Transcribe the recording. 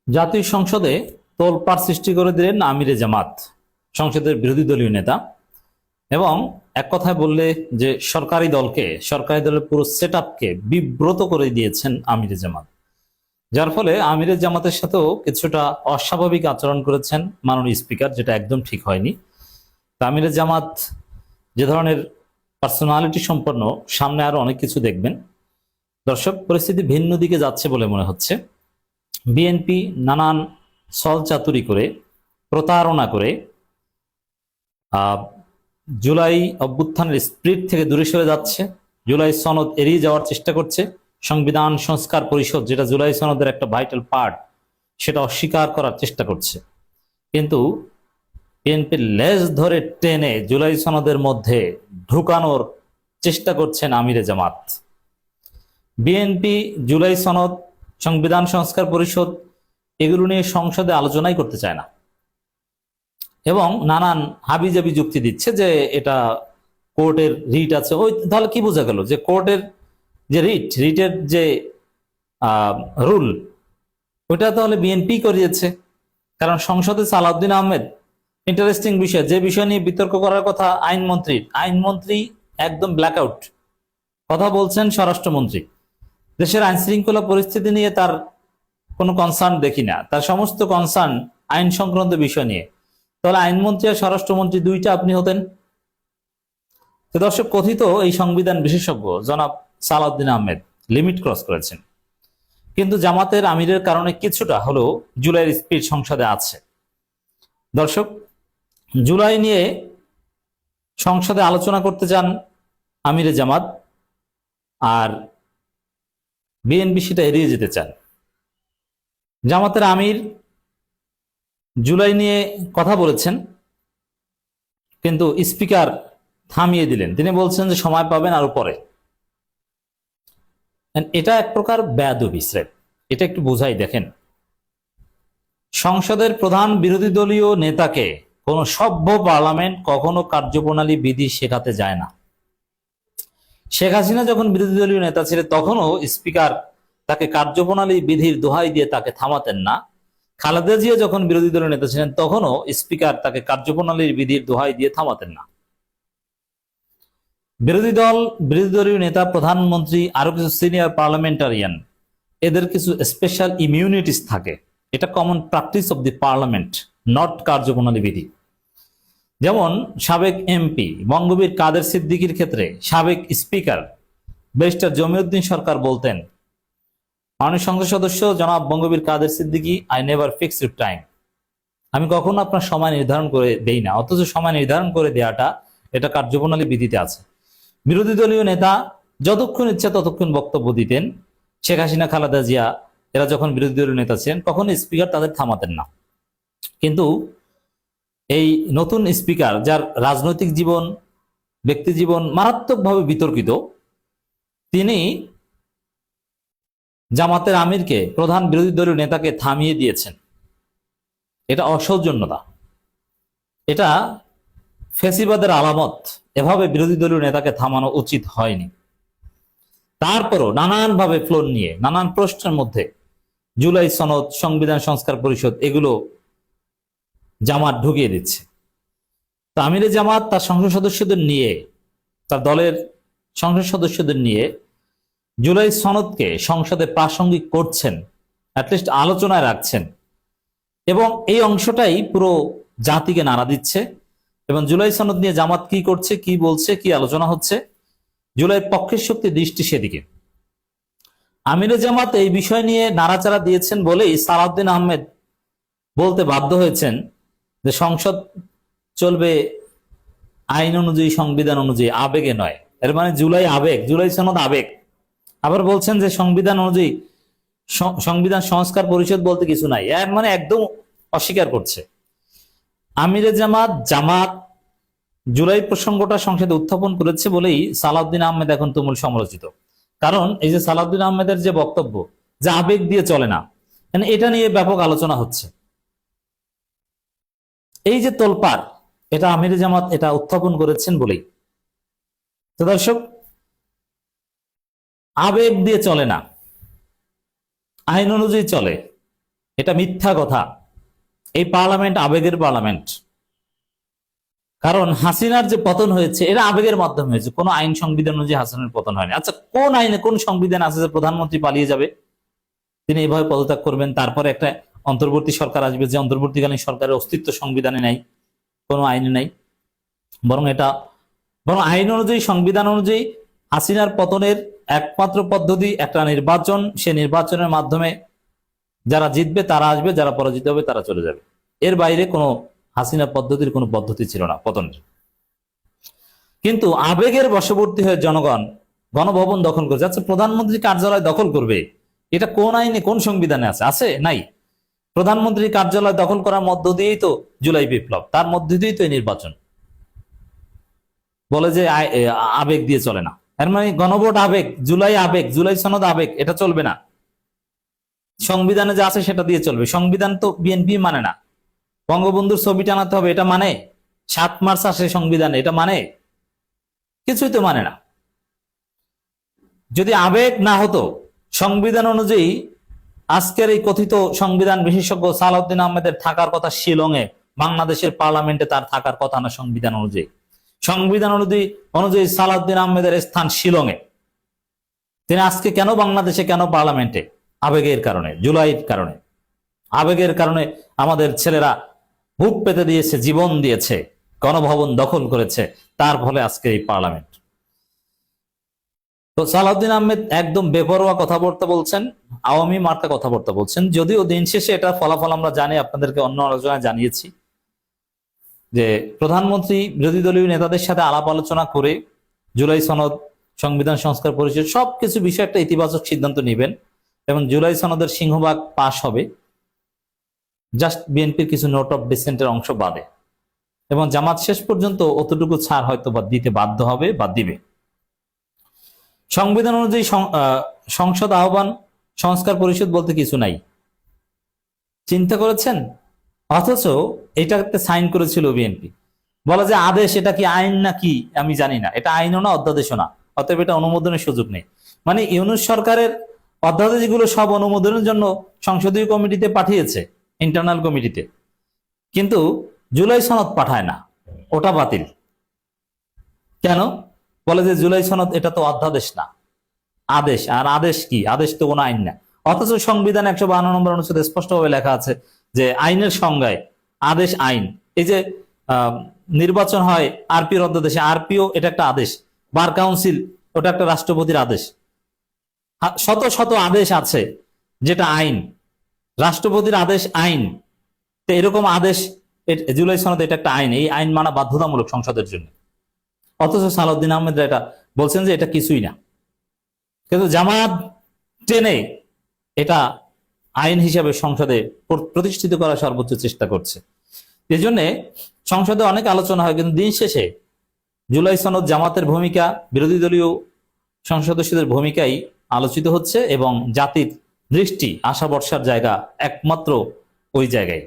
জাতীয় সংসদে তোলপাড় সৃষ্টি করে দিলেন আমিরে জামাত, সংসদের বিরোধী দলীয় নেতা। এবং এক কথায় বললে যে সরকারি দলের পুরো সেট আপকে বিব্রত করে দিয়েছেন আমিরে জামাত, যার ফলে আমিরে জামাতের সাথেও কিছুটা অস্বাভাবিক আচরণ করেছেন মাননীয় স্পিকার, যেটা একদম ঠিক হয়নি। তা আমিরে জামাত যে ধরনের পার্সোনালিটি সম্পন্ন, সামনে আরো অনেক কিছু দেখবেন। দর্শক, পরিস্থিতি ভিন্ন দিকে যাচ্ছে বলে মনে হচ্ছে। বিএনপি নানান ছল চাতুরি করে, প্রতারণা করে জুলাই অভ্যুত্থানের স্পিরিট থেকে দূরে সরে যাচ্ছে, জুলাই সনদ এড়িয়ে যাওয়ার চেষ্টা করছে, সংবিধান সংস্কার পরিষদ যেটা জুলাই সনদের একটা ভাইটাল পার্ট সেটা অস্বীকার করার চেষ্টা করছে। কিন্তু বিএনপির লেজ ধরে টেনে জুলাই সনদের মধ্যে ঢুকানোর চেষ্টা করছেন আমিরে জামাত। বিএনপি জুলাই সনদ, সংবিধান সংস্কার পরিষদ এগুলো নিয়ে সংসদে আলোচনাই করতে চায় না এবং নানান হাবিজাবি যুক্তি দিচ্ছে যে এটা কোর্টের রিট আছে। ওই তাহলে কি বোঝা গেল যে কোর্টের যে রিটের যে রুল ওইটা তাহলে বিএনপি করিয়েছে। কারণ সংসদে সালাউদ্দিন আহমেদ, ইন্টারেস্টিং বিষয়, যে বিষয় নিয়ে বিতর্ক করার কথা আইনমন্ত্রী একদম ব্ল্যাকআউট কথা বলছেন। স্বরাষ্ট্রমন্ত্রী দেশের আইন শৃঙ্খলা পরিস্থিতি নিয়ে তার কোনো কনসার্ন দেখি না, তার সমস্ত কনসার্ন আইন সংক্রান্ত বিষয় নিয়ে। তাহলে আইনমন্ত্রী আর স্বরাষ্ট্রমন্ত্রী দুইটা আপনি হতেন। তো দর্শক, কথিত এই সংবিধান বিশেষজ্ঞ জনাব সালাউদ্দিন আহমেদ লিমিট ক্রস করেছেন। কিন্তু জামাতের আমিরের কারণে কিছুটা হলেও জুলাইয়ের স্পিড সংসদে আছে। দর্শক, জুলাই নিয়ে সংসদে আলোচনা করতে চান আমিরে জামাত, আর বিএনপি সেটা এড়িয়ে যেতে চান। জামাতের আমির জুলাই নিয়ে কথা বলেছেন, কিন্তু স্পিকার থামিয়ে দিলেন। তিনি বলছেন যে সময় পাবেন আরো পরে। এটা এক প্রকার বেয়াদবি স্রেফ। এটা একটু বোঝাই। দেখেন, সংসদের প্রধান বিরোধী দলীয় নেতাকে কোন সভ্য পার্লামেন্ট কখনো কার্যপ্রণালী বিধি শেখাতে যায় না। শেখ হাসিনা যখন বিরোধী দলীয় নেতা ছিলেন তখনও স্পিকার তাকে কার্যপ্রণালী বিধির দোহাই দিয়ে তাকে থামাতেন না। খালেদা জিয়া যখন বিরোধী দলীয় নেতা ছিলেন তখনও স্পিকার তাকে কার্যপ্রণালীর বিধির দোহাই দিয়ে থামাতেন না। বিরোধী দলীয় নেতা, প্রধানমন্ত্রী, আরো কিছু সিনিয়র পার্লামেন্টারিয়ান, এদের কিছু স্পেশাল ইমিউনিটিস থাকে। এটা common practice of the parliament, not কার্যপ্রণালী বিধি। যেমন সাবেক এমপি বঙ্গবীর কাদের সিদ্দিকীর ক্ষেত্রে সাবেক স্পিকার ব্যারিস্টার জমিউদ্দিন সরকার বলতেন, মাননীয় সংসদ সদস্য জনাব Bangabir Kader Siddiqui, I never fix your time. আমি কখনো আপনার সময় নির্ধারণ করে দেই না, অথচ সময় নির্ধারণ করে দেওয়াটা এটা কার্যপ্রণালী বিধিতে আছে। বিরোধী দলীয় নেতা যতক্ষণ ইচ্ছা ততক্ষণ বক্তব্য দিতেন। শেখ হাসিনা, খালেদা জিয়া এরা যখন বিরোধী দলীয় নেতা ছিলেন কখনো স্পিকার তাদের থামাতেন না। কিন্তু এই নতুন স্পিকার, যার রাজনৈতিক জীবন, ব্যক্তি জীবন মারাত্মকভাবে বিতর্কিত, তিনি জামাতের আমিরকে, প্রধান বিরোধী দলীয় নেতাকে থামিয়ে দিয়েছেন। এটা অসৌজন্যতা, এটা ফেসিবাদের আলামত। এভাবে বিরোধী দলীয় নেতাকে থামানো উচিত হয়নি। তারপরও নানানভাবে ফ্লোর নিয়ে, নানান প্রশ্নের মধ্যে জুলাই সনদ, সংবিধান সংস্কার পরিষদ এগুলো জামাত ঢুকিয়ে দিচ্ছে। তা আমিরে জামাত তার সংসদ সদস্যদের নিয়ে, তার দলের সংসদ সদস্যদের নিয়ে জুলাই সনদকে সংসদে প্রাসঙ্গিক করছেন, অ্যাটলিস্ট আলোচনায় রাখছেন, এবং এই অংশটাই পুরো জাতিকে নাড়া দিচ্ছে। এবং জুলাই সনদ নিয়ে জামাত কি করছে, কি বলছে, কি আলোচনা হচ্ছে, জুলাই পক্ষের শক্তি দৃষ্টি সেদিকে। আমিরে জামাত এই বিষয় নিয়ে নাড়াচাড়া দিয়েছেন বলেই সালাউদ্দিন আহমেদ বলতে বাধ্য হয়েছেন যে সংসদ চলবে আইন অনুযায়ী, সংবিধান অনুযায়ী, আবেগে নয়। এর মানে জুলাই আবেগ, জুলাই সনদ আবেগ। আবার বলছেন যে সংবিধান অনুযায়ী, সংবিধান সংস্কার পরিষদ বলতে কিছু নাই। এর মানে একদম অস্বীকার করছে আমিরে জামাত জুলাই প্রসঙ্গটা সংসদে উত্থাপন করেছে বলেই সালাউদ্দিন আহমেদ এখন তুমুল সমালোচিত। কারণ এই যে সালাউদ্দিন আহমেদের যে বক্তব্য, যে আবেগ দিয়ে চলে না, এটা নিয়ে ব্যাপক আলোচনা হচ্ছে। এই যে তোলপাড়, এটা আমিরে জামাত এটা উত্থাপন করেছেন বলেই। তো দর্শক, আবেগ দিয়ে চলে না, আইন অনুযায়ী চলে। এটা মিথ্যা কথা। এই পার্লামেন্ট আবেগের পার্লামেন্ট। কারণ হাসিনার যে পতন হয়েছে এটা আবেগের মাধ্যমে হয়েছে, কোনো আইন সংবিধান অনুযায়ী হাসিনার পতন হয়নি। আচ্ছা, কোন আইনে কোন সংবিধান আছে যে প্রধানমন্ত্রী পালিয়ে যাবে, তিনি এইভাবে পদত্যাগ করবেন, তারপরে একটা অন্তর্বর্তী সরকার আসবে, যে অন্তর্বর্তীকালীন সরকারের অস্তিত্ব সংবিধানে নাই, কোনো আইনে নাই। বরং আইন অনুযায়ী, সংবিধান অনুযায়ী হাসিনার পতনের একমাত্র পদ্ধতি একটা নির্বাচন। সে নির্বাচনের মাধ্যমে যারা জিতবে তারা আসবে, যারা পরাজিত হবে তারা চলে যাবে। এর বাইরে কোনো হাসিনা পদ্ধতির কোনো পদ্ধতি ছিল না পতনের। কিন্তু আবেগের বশবর্তী হয়ে জনগণ গণভবন দখল করেছে। আচ্ছা, প্রধানমন্ত্রী কার্যালয় দখল করবে, এটা কোন আইনে কোন সংবিধানে আছে? আছে? নাই। প্রধানমন্ত্রী কার্যালয় দখল করার মধ্য দিয়েই তো জুলাই বিপ্লব, তার মধ্য দিয়েই তো এই নির্বাচন। বলে যে আবেগ দিয়ে চলে না, এর মানে গণভোট আবেগ, জুলাই আবেগ, জুলাই সনদ আবেগ, এটা চলবে না। সংবিধানে যা আছে সেটা দিয়ে চলবে। সংবিধান তো বিএনপি মানে না। বঙ্গবন্ধুর ছবি টানাতে হবে, এটা মানে? 7 মার্চ আসে সংবিধানে, এটা মানে? কিছুই তো মানে না। যদি আবেগ না হতো, সংবিধান অনুযায়ী আজকের এই কথিত সংবিধান বিশেষজ্ঞ সালাউদ্দিন আহমেদের থাকার কথা শিলংয়ে, বাংলাদেশের পার্লামেন্টে তার থাকার কথা না। সংবিধান অনুযায়ী, সংবিধান অনুযায়ী সালাউদ্দিন আহমেদের স্থান শিলংয়ে। তিনি আজকে কেন বাংলাদেশে, কেন পার্লামেন্টে? আবেগের কারণে, জুলাইয়ের কারণে। আবেগের কারণে আমাদের ছেলেরা বুক পেতে দিয়েছে, জীবন দিয়েছে, গণভবন দখল করেছে, তার ফলে আজকে এই পার্লামেন্ট। তো সালাউদ্দিন আহমেদ একদম বেপরোয়া কথাবার্তা বলছেন, আওয়ামী মার্কা কথাবার্তা বলছেন। যদিও দিন শেষে এটা ফলাফল আমরা জানি, আপনাদেরকে অন্য আলোচনায় জানিয়েছি যে প্রধানমন্ত্রী বিরোধী দলীয় নেতাদের সাথে আলাপ আলোচনা করে জুলাই সনদ, সংবিধান সংস্কার পরিষদ সবকিছু বিষয়ে একটা ইতিবাচক সিদ্ধান্ত নেবেন এবং জুলাই সনদের সিংহভাগ পাশ হবে, জাস্ট বিএনপির কিছু নোট অফ ডিসেন্টের অংশ বাদে। এবং জামাত শেষ পর্যন্ত অতটুকু ছাড় হয়তো বা দিতে বাধ্য হবে বা দিবে। সংবিধান অনুযায়ী সংসদ আহ্বান সংস্কার পরিষদ বলতে কিছু নাই। চিন্তা করেছেন? অথচ এটাতে সাইন করেছিল বিএনপি। বলা যে আদেশ, এটা কি আইন নাকি আমি জানি না, এটা আইনও না অধ্যাদেশও না, অতএব এটা অনুমোদনের সুযোগ নেই। মানে ইউনূস সরকারের অধ্যাদেশগুলো সব অনুমোদনের জন্য সংসদীয় কমিটিতে পাঠিয়েছে, ইন্টারনাল কমিটিতে, কিন্তু জুলাই সনদ পাঠায় না, ওটা বাতিল। কেন? বলে যে জুলাই সনদ এটা তো অধ্যাদেশ না, আদেশ। আর আদেশ কি? আদেশ তো কোনো আইন না। অথচ সংবিধান 152 নম্বর অনুচ্ছেদে স্পষ্টভাবে লেখা আছে যে আইনের সংজ্ঞায় আদেশ আইন। এই যে নির্বাচন হয় আরপির অধ্যাদেশে, আরপিও এটা একটা আদেশ। বার কাউন্সিল, ওটা একটা রাষ্ট্রপতির আদেশ। শত শত আদেশ আছে যেটা আইন, রাষ্ট্রপতির আদেশ আইন। তো এরকম আদেশ, জুলাই সনদ এটা একটা আইন, এই আইন মানা বাধ্যতামূলক সংসদের জন্য। অথচ সালাউদ্দিন আহমেদ এটা বলছেন যে এটা কিছুই না। কিন্তু জামাত টেনে এটা আইন হিসাবে সংসদে প্রতিষ্ঠিত করার সর্বোচ্চ চেষ্টা করছে। এই জন্য সংসদে অনেক আলোচনা হয়, কিন্তু দিন শেষে জুলাই সনদ, জামাতের ভূমিকা, বিরোধী দলীয় সংসদ সদস্যদের ভূমিকাই আলোচিত হচ্ছে এবং জাতির দৃষ্টি, আশা ভরসার জায়গা একমাত্র ওই জায়গায়।